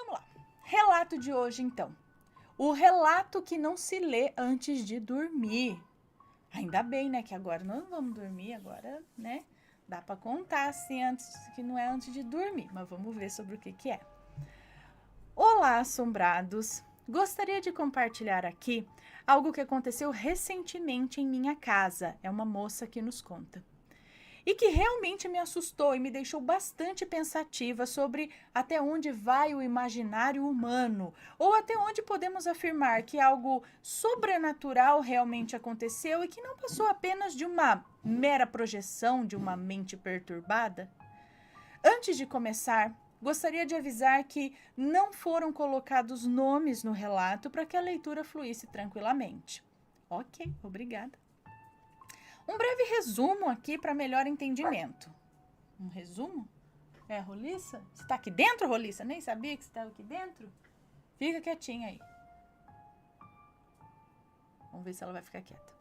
Vamos lá. Relato de hoje, então. O relato que não se lê antes de dormir. Ainda bem, né, que agora nós não vamos dormir, agora, né, dá para contar assim antes, que não é antes de dormir, mas vamos ver sobre o que é. Olá, assombrados! Gostaria de compartilhar aqui algo que aconteceu recentemente em minha casa. É uma moça que nos conta. E que realmente me assustou e me deixou bastante pensativa sobre até onde vai o imaginário humano, ou até onde podemos afirmar que algo sobrenatural realmente aconteceu e que não passou apenas de uma mera projeção de uma mente perturbada. Antes de começar, gostaria de avisar que não foram colocados nomes no relato para que a leitura fluísse tranquilamente. Ok, obrigada. Um breve resumo aqui para melhor entendimento. Um resumo? É, Roliça? Você está aqui dentro, Roliça? Nem sabia que você estava aqui dentro? Fica quietinha aí. Vamos ver se ela vai ficar quieta.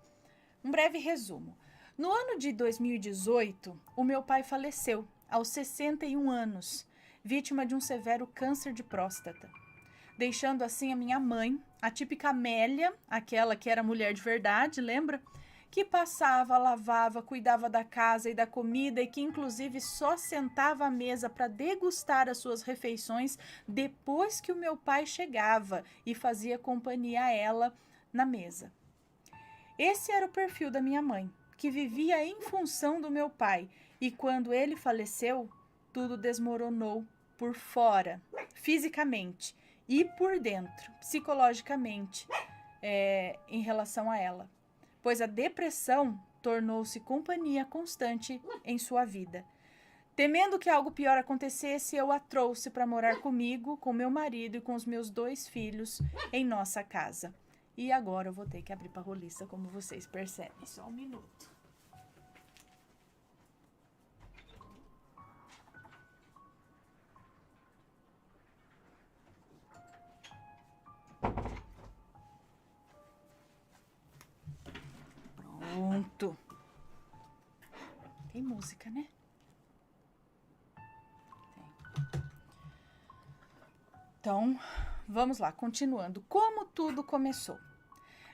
Um breve resumo. No ano de 2018, o meu pai faleceu, aos 61 anos, vítima de um severo câncer de próstata. Deixando assim a minha mãe, a típica Amélia, aquela que era mulher de verdade, lembra? Que passava, lavava, cuidava da casa e da comida e que inclusive só sentava à mesa para degustar as suas refeições depois que o meu pai chegava e fazia companhia a ela na mesa. Esse era o perfil da minha mãe, que vivia em função do meu pai, e quando ele faleceu, tudo desmoronou por fora, fisicamente, e por dentro, psicologicamente, em relação a ela. Pois a depressão tornou-se companhia constante em sua vida. Temendo que algo pior acontecesse, eu a trouxe para morar comigo, com meu marido e com os meus 2 filhos em nossa casa. E agora eu vou ter que abrir para a Roliça, como vocês percebem. Só um minuto. Pronto. Tem música, né? Tem. Então, vamos lá, continuando. Como tudo começou?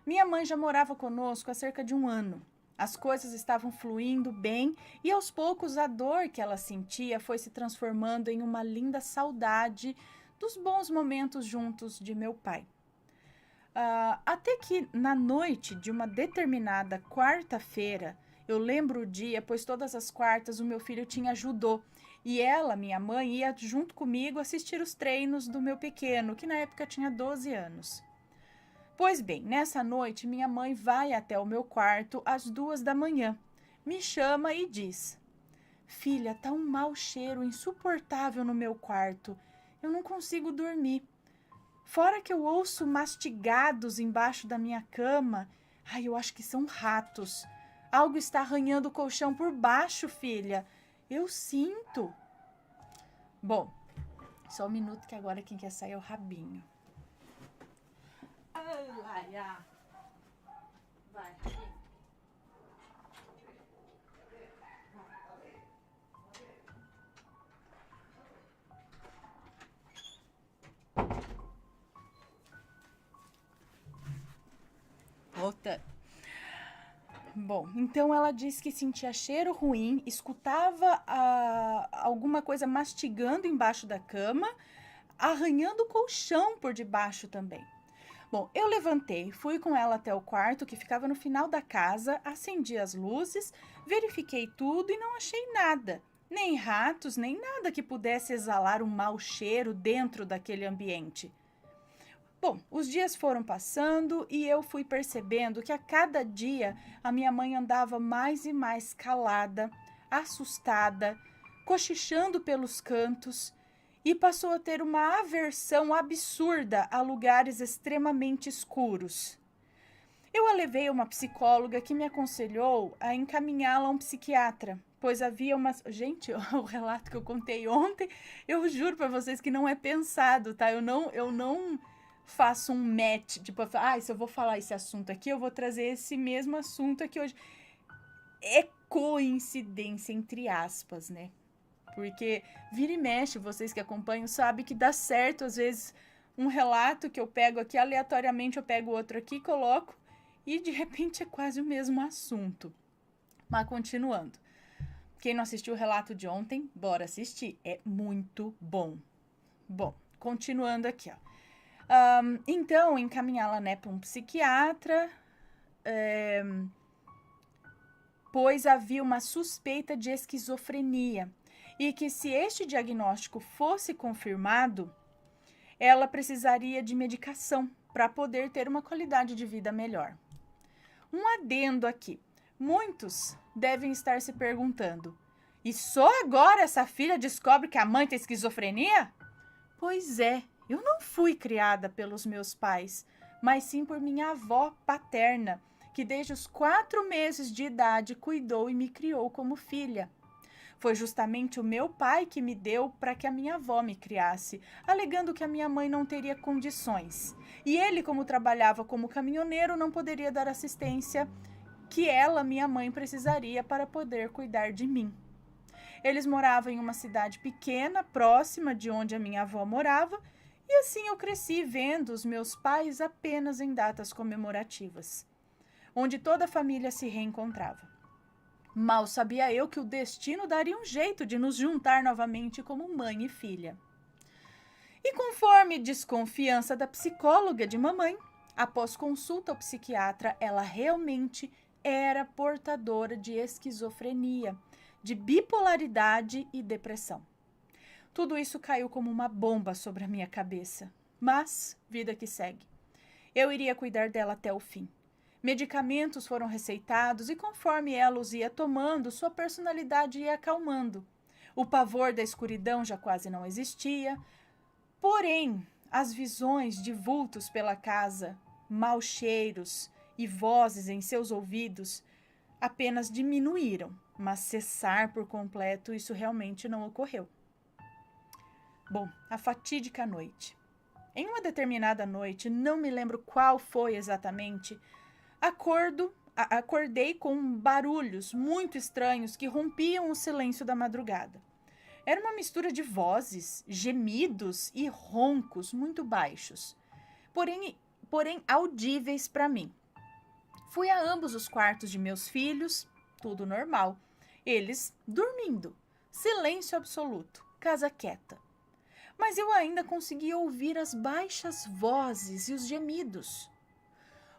Minha mãe já morava conosco há cerca de 1 ano. As coisas estavam fluindo bem e aos poucos a dor que ela sentia foi se transformando em uma linda saudade dos bons momentos juntos de meu pai. Até que na noite de uma determinada quarta-feira, eu lembro o dia, pois todas as quartas o meu filho tinha judô e ela, minha mãe, ia junto comigo assistir os treinos do meu pequeno, que na época tinha 12 anos. Pois bem, nessa noite minha mãe vai até o meu quarto às 2 da manhã, me chama e diz: Filha, tá um mau cheiro insuportável no meu quarto, eu não consigo dormir. Fora que eu ouço mastigados embaixo da minha cama. Ai, eu acho que são ratos. Algo está arranhando o colchão por baixo, filha. Eu sinto. Bom, só um minuto que agora quem quer sair é o Rabinho. Vai, Rabinho. Voltando. Bom, então ela disse que sentia cheiro ruim, escutava alguma coisa mastigando embaixo da cama, arranhando o colchão por debaixo também. Bom, eu levantei, fui com ela até o quarto, que ficava no final da casa, acendi as luzes, verifiquei tudo e não achei nada. Nem ratos, nem nada que pudesse exalar um mau cheiro dentro daquele ambiente. Bom, os dias foram passando e eu fui percebendo que a cada dia a minha mãe andava mais e mais calada, assustada, cochichando pelos cantos e passou a ter uma aversão absurda a lugares extremamente escuros. Eu a levei a uma psicóloga que me aconselhou a encaminhá-la a um psiquiatra, pois havia uma... Gente, o relato que eu contei ontem, eu juro para vocês que não é pensado, tá? Eu não faço um match, tipo, se eu vou falar esse assunto aqui, eu vou trazer esse mesmo assunto aqui hoje. É coincidência, entre aspas, né? porque vira e mexe, vocês que acompanham sabem que dá certo, às vezes, um relato que eu pego aqui, aleatoriamente eu pego outro aqui, coloco, e de repente é quase o mesmo assunto. Mas continuando. Quem não assistiu o relato de ontem, bora assistir. É muito bom. Bom, continuando aqui, ó. Então, encaminhá-la, né, para um psiquiatra, pois havia uma suspeita de esquizofrenia e que se este diagnóstico fosse confirmado, ela precisaria de medicação para poder ter uma qualidade de vida melhor. Um adendo aqui. Muitos devem estar se perguntando: e só agora essa filha descobre que a mãe tem esquizofrenia? Pois é, eu não fui criada pelos meus pais, mas sim por minha avó paterna, que desde os 4 meses de idade cuidou e me criou como filha. Foi justamente o meu pai que me deu para que a minha avó me criasse, alegando que a minha mãe não teria condições. E ele, como trabalhava como caminhoneiro, não poderia dar assistência que ela, minha mãe, precisaria para poder cuidar de mim. Eles moravam em uma cidade pequena, próxima de onde a minha avó morava, e assim eu cresci vendo os meus pais apenas em datas comemorativas, onde toda a família se reencontrava. Mal sabia eu que o destino daria um jeito de nos juntar novamente como mãe e filha. E conforme desconfiança da psicóloga de mamãe, após consulta ao psiquiatra, ela realmente era portadora de esquizofrenia, de bipolaridade e depressão. Tudo isso caiu como uma bomba sobre a minha cabeça. Mas, vida que segue. Eu iria cuidar dela até o fim. Medicamentos foram receitados e conforme ela os ia tomando, sua personalidade ia acalmando. O pavor da escuridão já quase não existia. Porém, as visões de vultos pela casa, maus cheiros e vozes em seus ouvidos apenas diminuíram, mas cessar por completo isso realmente não ocorreu. Bom, a fatídica noite. Em uma determinada noite, não me lembro qual foi exatamente, acordei com barulhos muito estranhos que rompiam o silêncio da madrugada. Era uma mistura de vozes, gemidos e roncos muito baixos, porém audíveis para mim. Fui a ambos os quartos de meus filhos, tudo normal. Eles dormindo, silêncio absoluto, casa quieta. Mas eu ainda conseguia ouvir as baixas vozes e os gemidos.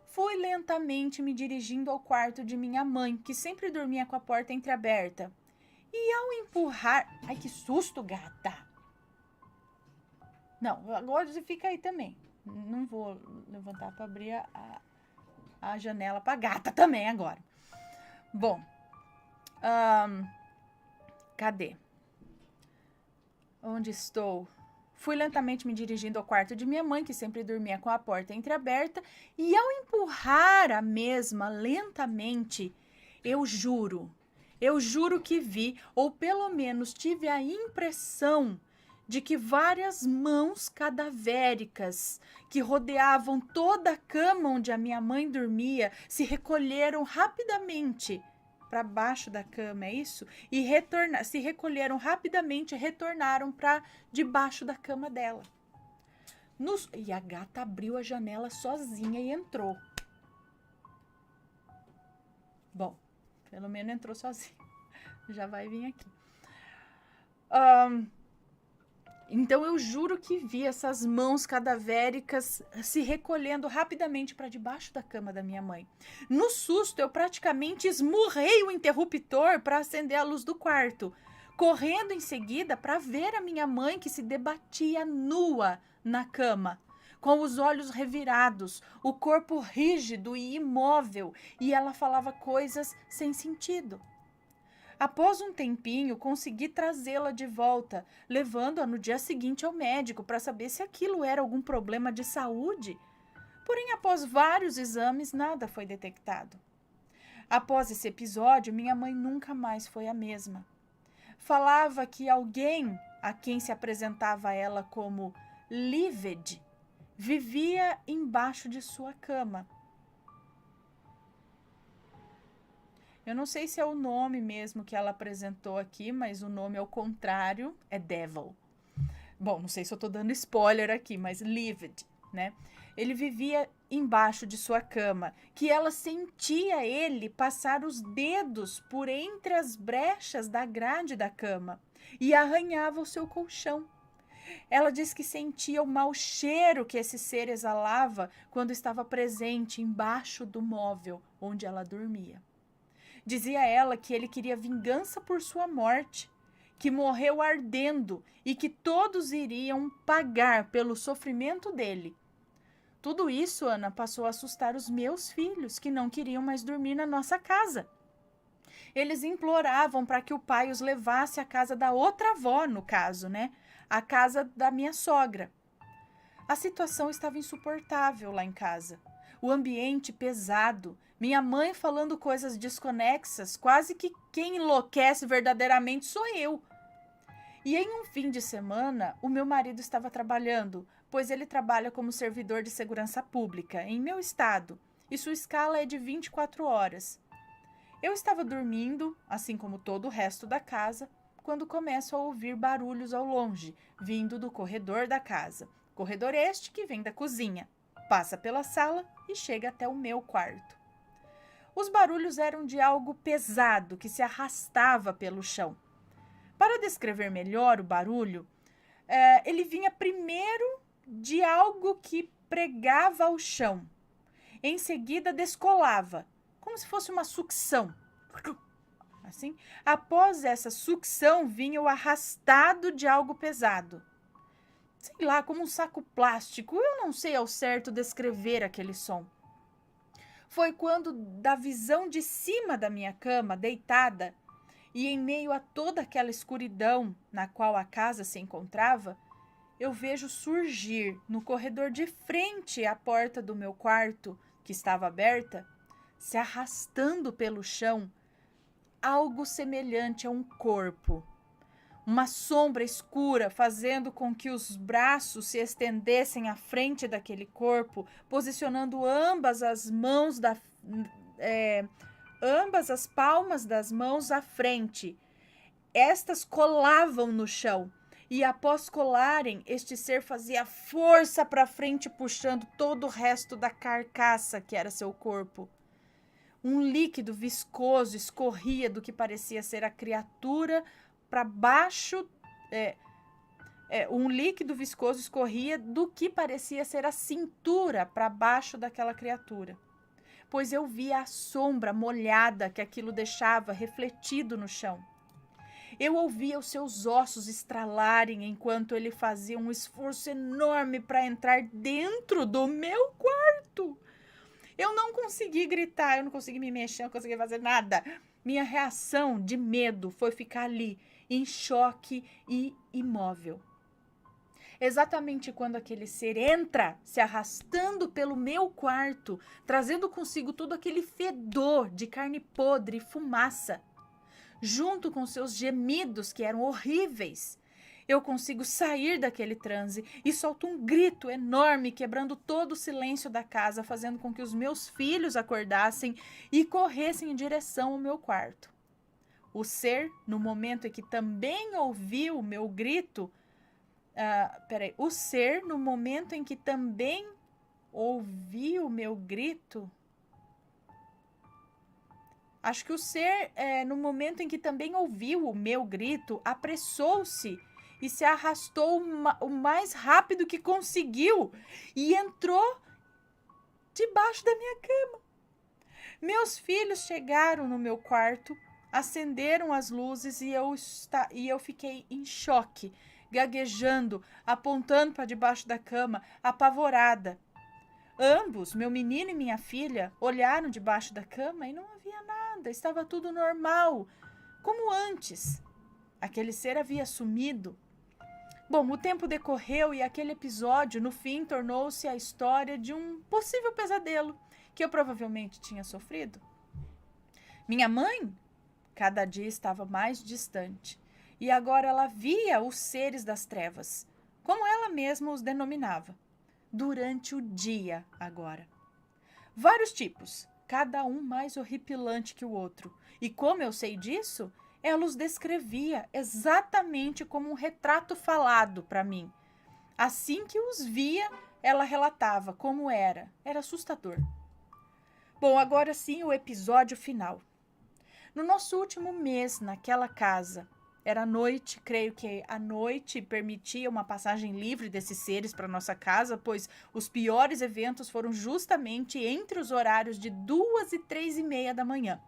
Fui lentamente me dirigindo ao quarto de minha mãe, que sempre dormia com a porta entreaberta. E ao empurrar... Ai, que susto, gata! Não, agora você fica aí também. Não vou levantar para abrir a janela para gata também agora. Bom, cadê? Onde estou? Fui lentamente me dirigindo ao quarto de minha mãe, que sempre dormia com a porta entreaberta, e ao empurrar a mesma lentamente, eu juro que vi, ou pelo menos tive a impressão de que várias mãos cadavéricas que rodeavam toda a cama onde a minha mãe dormia se recolheram rapidamente para baixo da cama, é isso? E se recolheram rapidamente e retornaram para debaixo da cama dela. E a gata abriu a janela sozinha e entrou. Bom, pelo menos entrou sozinha. Já vai vir aqui. Então eu juro que vi essas mãos cadavéricas se recolhendo rapidamente para debaixo da cama da minha mãe. No susto, eu praticamente esmurrei o interruptor para acender a luz do quarto, correndo em seguida para ver a minha mãe que se debatia nua na cama, com os olhos revirados, o corpo rígido e imóvel, e ela falava coisas sem sentido. Após um tempinho, consegui trazê-la de volta, levando-a no dia seguinte ao médico para saber se aquilo era algum problema de saúde. Porém, após vários exames, nada foi detectado. Após esse episódio, minha mãe nunca mais foi a mesma. Falava que alguém, a quem se apresentava ela como Lived, vivia embaixo de sua cama. Eu não sei se é o nome mesmo que ela apresentou aqui, mas o nome ao contrário é Devil. Bom, não sei se eu tô dando spoiler aqui, mas Livid, né? Ele vivia embaixo de sua cama, que ela sentia ele passar os dedos por entre as brechas da grade da cama e arranhava o seu colchão. Ela diz que sentia o mau cheiro que esse ser exalava quando estava presente embaixo do móvel onde ela dormia. Dizia ela que ele queria vingança por sua morte, que morreu ardendo e que todos iriam pagar pelo sofrimento dele. Tudo isso, Ana, passou a assustar os meus filhos, que não queriam mais dormir na nossa casa. Eles imploravam para que o pai os levasse à casa da outra avó, no caso, né? A casa da minha sogra. A situação estava insuportável lá em casa. O ambiente pesado, minha mãe falando coisas desconexas, quase que quem enlouquece verdadeiramente sou eu. E em um fim de semana, o meu marido estava trabalhando, pois ele trabalha como servidor de segurança pública em meu estado, e sua escala é de 24 horas. Eu estava dormindo, assim como todo o resto da casa, quando começo a ouvir barulhos ao longe, vindo do corredor da casa. Corredor este que vem da cozinha, passa pela sala e chega até o meu quarto. Os barulhos eram de algo pesado que se arrastava pelo chão. Para descrever melhor o barulho, ele vinha primeiro de algo que pregava ao chão. Em seguida descolava, como se fosse uma sucção. Assim, após essa sucção vinha o arrastado de algo pesado. Sei lá, como um saco plástico, eu não sei ao certo descrever aquele som. Foi quando, da visão de cima da minha cama, deitada, e em meio a toda aquela escuridão na qual a casa se encontrava, eu vejo surgir no corredor de frente à porta do meu quarto, que estava aberta, se arrastando pelo chão, algo semelhante a um corpo. Uma sombra escura fazendo com que os braços se estendessem à frente daquele corpo, posicionando ambas as palmas das mãos à frente. Estas colavam no chão. E após colarem, este ser fazia força para frente, puxando todo o resto da carcaça que era seu corpo. Um líquido viscoso escorria do que parecia ser a criatura para baixo. Um líquido viscoso escorria do que parecia ser a cintura para baixo daquela criatura. Pois eu via a sombra molhada que aquilo deixava refletido no chão. Eu ouvia os seus ossos estralarem enquanto ele fazia um esforço enorme para entrar dentro do meu quarto. Eu não consegui gritar, eu não consegui me mexer, eu não consegui fazer nada. Minha reação de medo foi ficar ali, em choque e imóvel. Exatamente quando aquele ser entra, se arrastando pelo meu quarto, trazendo consigo todo aquele fedor de carne podre e fumaça, junto com seus gemidos que eram horríveis, eu consigo sair daquele transe e solto um grito enorme, quebrando todo o silêncio da casa, fazendo com que os meus filhos acordassem e corressem em direção ao meu quarto. O ser, no momento em que também ouviu o meu grito, o ser, no momento em que também ouviu o meu grito, acho que o ser, no momento em que também ouviu o meu grito, apressou-se e se arrastou o mais rápido que conseguiu e entrou debaixo da minha cama. Meus filhos chegaram no meu quarto, acenderam as luzes e eu fiquei em choque, gaguejando, apontando para debaixo da cama, apavorada. Ambos, meu menino e minha filha, olharam debaixo da cama e não havia nada, estava tudo normal, como antes. Aquele ser havia sumido. Bom, o tempo decorreu e aquele episódio, no fim, tornou-se a história de um possível pesadelo que eu provavelmente tinha sofrido. Minha mãe, cada dia estava mais distante, e agora ela via os seres das trevas, como ela mesma os denominava. Durante o dia agora. Vários tipos, cada um mais horripilante que o outro. E como eu sei disso? Ela os descrevia exatamente como um retrato falado para mim. Assim que os via, ela relatava como era. Era assustador. Bom, agora sim o episódio final. No nosso último mês naquela casa, era noite, creio que a noite permitia uma passagem livre desses seres para nossa casa, pois os piores eventos foram justamente entre os horários de 2 e 3:30 da manhã.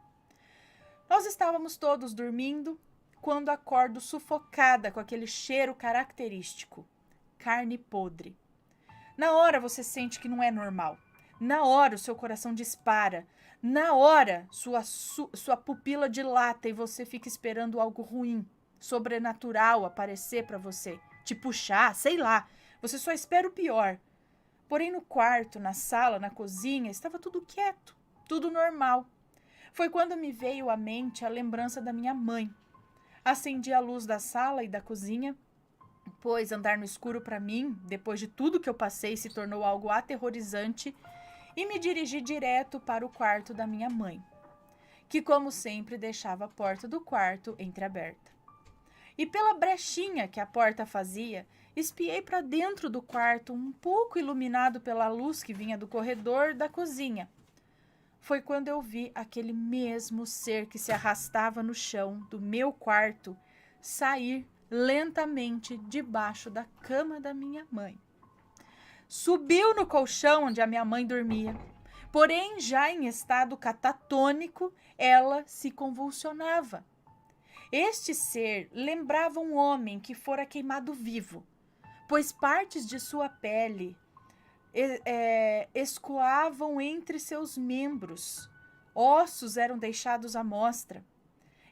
Nós estávamos todos dormindo quando acordo sufocada com aquele cheiro característico, carne podre. Na hora você sente que não é normal. Na hora o seu coração dispara. Na hora sua pupila dilata e você fica esperando algo ruim, sobrenatural aparecer para você, te puxar, sei lá. Você só espera o pior. Porém no quarto, na sala, na cozinha, estava tudo quieto, tudo normal. Foi quando me veio à mente a lembrança da minha mãe. Acendi a luz da sala e da cozinha, pois andar no escuro para mim, depois de tudo que eu passei, se tornou algo aterrorizante, e me dirigi direto para o quarto da minha mãe, que, como sempre, deixava a porta do quarto entreaberta. E pela brechinha que a porta fazia, espiei para dentro do quarto, um pouco iluminado pela luz que vinha do corredor da cozinha. Foi quando eu vi aquele mesmo ser que se arrastava no chão do meu quarto sair lentamente debaixo da cama da minha mãe. Subiu no colchão onde a minha mãe dormia. Porém, já em estado catatônico, ela se convulsionava. Este ser lembrava um homem que fora queimado vivo, pois partes de sua pele escoavam entre seus membros. Ossos eram deixados à mostra.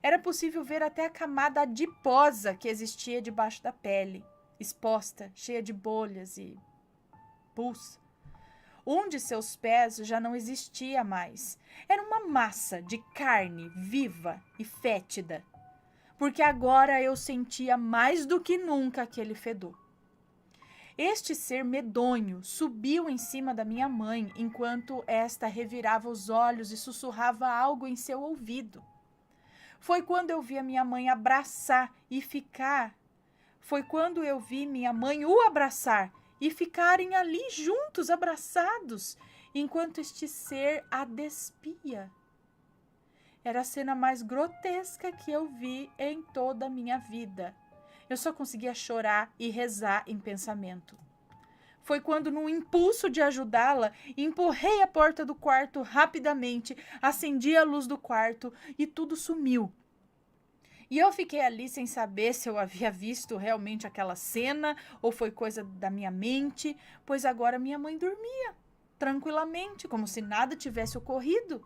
Era possível ver até a camada adiposa que existia debaixo da pele, exposta, cheia de bolhas e pus. Um de seus pés já não existia mais. Era uma massa de carne viva e fétida, porque agora eu sentia mais do que nunca aquele fedor. Este ser medonho subiu em cima da minha mãe enquanto esta revirava os olhos e sussurrava algo em seu ouvido. Foi quando eu vi a minha mãe abraçar e ficar. Foi quando eu vi minha mãe o abraçar e ficarem ali juntos, abraçados, enquanto este ser a despia. Era a cena mais grotesca que eu vi em toda a minha vida. Eu só conseguia chorar e rezar em pensamento. Foi quando, num impulso de ajudá-la, empurrei a porta do quarto rapidamente, acendi a luz do quarto e tudo sumiu. E eu fiquei ali sem saber se eu havia visto realmente aquela cena ou foi coisa da minha mente, pois agora minha mãe dormia tranquilamente, como se nada tivesse ocorrido.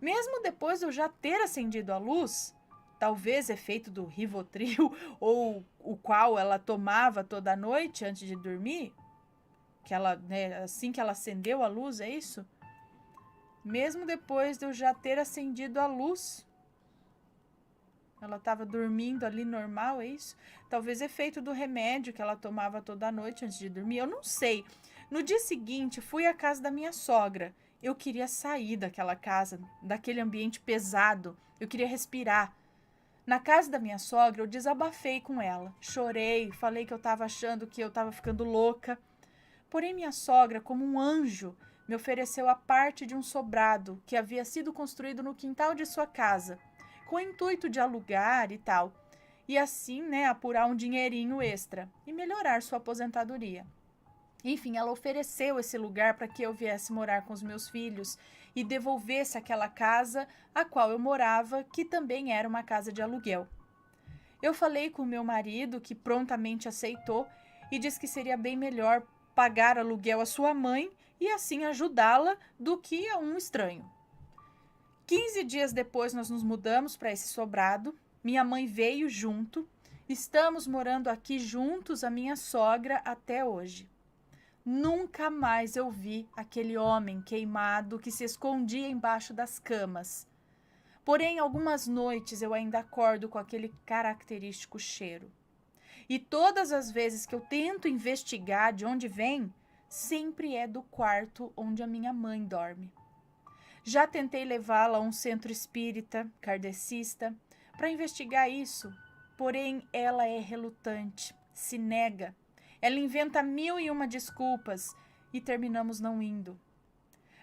Mesmo depois de eu já ter acendido a luz, talvez efeito do Rivotril ou o qual ela tomava toda noite antes de dormir, que ela, assim que ela acendeu a luz, é isso? Mesmo depois de eu já ter acendido a luz, ela estava dormindo ali normal, é isso? Talvez efeito do remédio que ela tomava toda noite antes de dormir, eu não sei. No dia seguinte, fui à casa da minha sogra. Eu queria sair daquela casa, daquele ambiente pesado. Eu queria respirar. Na casa da minha sogra, eu desabafei com ela. Chorei, falei que eu estava achando que eu estava ficando louca. Porém, minha sogra, como um anjo, me ofereceu a parte de um sobrado que havia sido construído no quintal de sua casa, com o intuito de alugar e tal, e assim, apurar um dinheirinho extra e melhorar sua aposentadoria. Enfim, ela ofereceu esse lugar para que eu viesse morar com os meus filhos e devolvesse aquela casa a qual eu morava, que também era uma casa de aluguel. Eu falei com meu marido, que prontamente aceitou e disse que seria bem melhor pagar aluguel à sua mãe e assim ajudá-la do que a um estranho. 15 dias depois nós nos mudamos para esse sobrado, minha mãe veio junto, estamos morando aqui juntos, a minha sogra, até hoje. Nunca mais eu vi aquele homem queimado que se escondia embaixo das camas. Porém, algumas noites eu ainda acordo com aquele característico cheiro. E todas as vezes que eu tento investigar de onde vem, sempre é do quarto onde a minha mãe dorme. Já tentei levá-la a um centro espírita, kardecista, para investigar isso, porém ela é relutante, se nega. Ela inventa 1001 desculpas e terminamos não indo.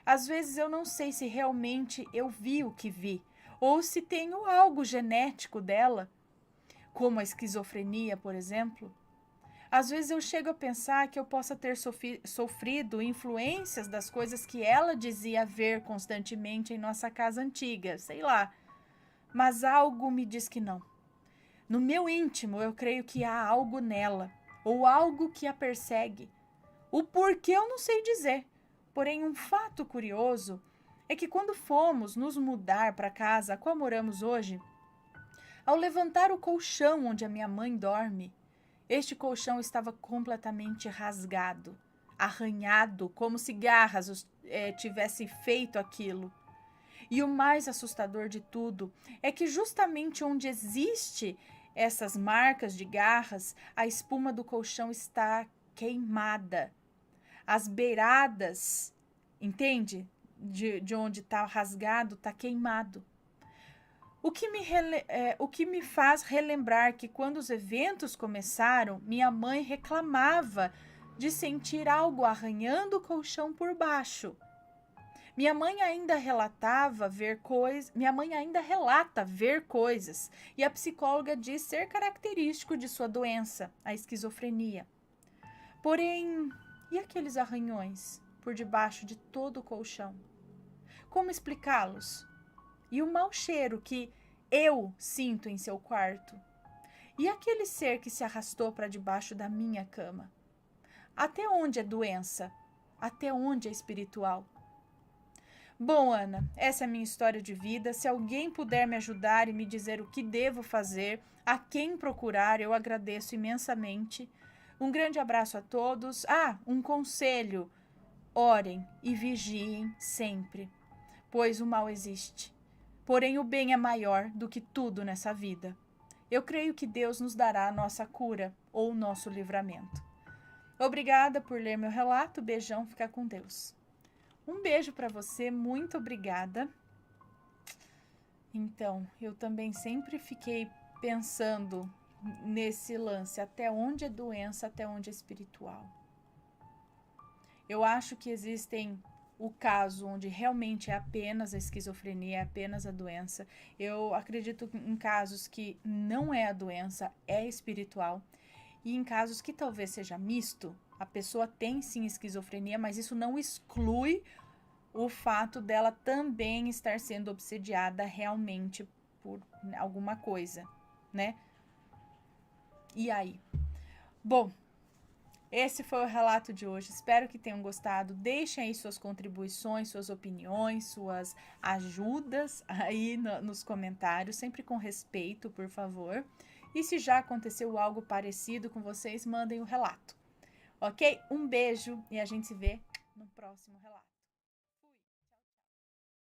Às vezes eu não sei se realmente eu vi o que vi, ou se tenho algo genético dela, como a esquizofrenia, por exemplo. Às vezes eu chego a pensar que eu possa ter sofrido influências das coisas que ela dizia ver constantemente em nossa casa antiga, sei lá. Mas algo me diz que não. No meu íntimo, eu creio que há algo nela, ou algo que a persegue. O porquê eu não sei dizer. Porém, um fato curioso é que quando fomos nos mudar para a casa a qual moramos hoje, ao levantar o colchão onde a minha mãe dorme, este colchão estava completamente rasgado, arranhado, como se garras tivessem feito aquilo. E o mais assustador de tudo é que justamente onde existe essas marcas de garras, a espuma do colchão está queimada. As beiradas, entende? De onde está rasgado, está queimado. O que me faz relembrar que quando os eventos começaram, minha mãe reclamava de sentir algo arranhando o colchão por baixo. Minha mãe ainda relata ver coisas, e a psicóloga diz ser característico de sua doença, a esquizofrenia. Porém, e aqueles arranhões por debaixo de todo o colchão? Como explicá-los? E o mau cheiro que eu sinto em seu quarto? E aquele ser que se arrastou para debaixo da minha cama? Até onde é doença? Até onde é espiritual? Bom, Ana, essa é a minha história de vida. Se alguém puder me ajudar e me dizer o que devo fazer, a quem procurar, eu agradeço imensamente. Um grande abraço a todos. Um conselho: orem e vigiem sempre, pois o mal existe. Porém, o bem é maior do que tudo nessa vida. Eu creio que Deus nos dará a nossa cura ou o nosso livramento. Obrigada por ler meu relato. Beijão, fica com Deus. Um beijo para você, muito obrigada. Então, eu também sempre fiquei pensando nesse lance, até onde é doença, até onde é espiritual. Eu acho que existem o caso onde realmente é apenas a esquizofrenia, é apenas a doença. Eu acredito em casos que não é a doença, é espiritual. E em casos que talvez seja misto, a pessoa tem sim esquizofrenia, mas isso não exclui o fato dela também estar sendo obsediada realmente por alguma coisa, né? E aí? Bom, esse foi o relato de hoje. Espero que tenham gostado. Deixem aí suas contribuições, suas opiniões, suas ajudas aí nos comentários, sempre com respeito, por favor. E se já aconteceu algo parecido com vocês, mandem o relato. Ok? Um beijo e a gente se vê no próximo relato.